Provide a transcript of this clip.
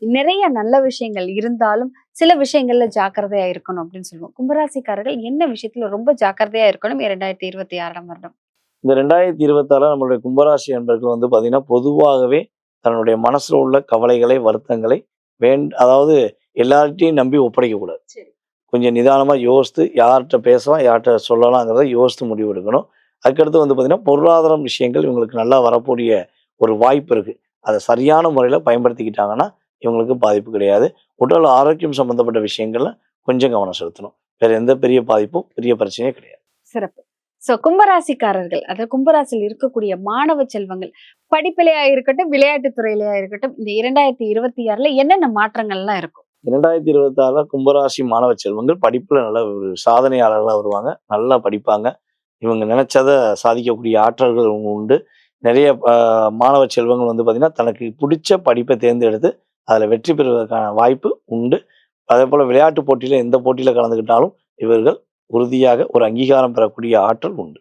நிறைய நல்ல விஷயங்கள் இருந்தாலும், சில விஷயங்கள்ல ஜாக்கிரதையா இருக்கணும் அப்படின்னு சொல்லுவோம். கும்பராசிக்காரர்கள் என்ன விஷயத்துல ரொம்ப ஜாக்கிரதையா இருக்கணும் 2026ஆம் வருடம்? இந்த 2026 நம்மளுடைய கும்பராசி அன்பர்கள் வந்து பார்த்தீங்கன்னா, பொதுவாகவே தன்னுடைய மனசுல உள்ள கவலைகளை, வருத்தங்களை அதாவது எல்லார்ட்டயும் நம்பி ஒப்படைக்கக்கூடாது. சரி. கொஞ்சம் நிதானமா யோசித்து யார்ட்ட பேசலாம், யார்ட்ட சொல்லலாங்கிறத யோசித்து முடிவெடுக்கணும். அதுக்கடுத்து வந்து பார்த்தீங்கன்னா, பொருளாதாரம் விஷயங்கள் இவங்களுக்கு நல்லா வரக்கூடிய ஒரு வாய்ப்பு இருக்கு. அத சரியான முறையில பயன்படுத்திக்கிட்டாங்கன்னா, இவங்களுக்கு பாதிப்பு கிடையாது. உடல் ஆரோக்கியம் சம்மந்தப்பட்ட விஷயங்கள்ல கொஞ்சம் கவனம் செலுத்தணும். வேற எந்த பெரிய பாதிப்பும், பெரிய பிரச்சனையும் கிடையாது. சிறப்பு. கும்பராசிக்காரர்கள், அதாவது கும்பராசியில் இருக்கக்கூடிய மாணவ செல்வங்கள், படிப்பிலயா இருக்கட்டும், விளையாட்டு துறையிலயா இருக்கட்டும், இந்த 2026ல என்னென்ன மாற்றங்கள்லாம் இருக்கும்? 2026 கும்பராசி மாணவ செல்வங்கள் படிப்புல நல்ல ஒரு சாதனையாளர்களா வருவாங்க. நல்லா படிப்பாங்க. இவங்க நினைச்சத சாதிக்கக்கூடிய ஆற்றல்கள் உண்டு. நிறைய மாணவ செல்வங்கள் வந்து பார்த்தீங்கன்னா, தனக்கு புடிச்ச படிப்ப தேர்ந்தெடுத்து, அதில வெற்றி பெறுவதற்கான வாய்ப்பு உண்டு. அதேபோல விளையாட்டு போட்டியில எந்த போட்டியில கலந்துக்கிட்டாலும், இவர்கள் உறுதியாக ஒரு அங்கீகாரம் பெறக்கூடிய ஆற்றல் உண்டு.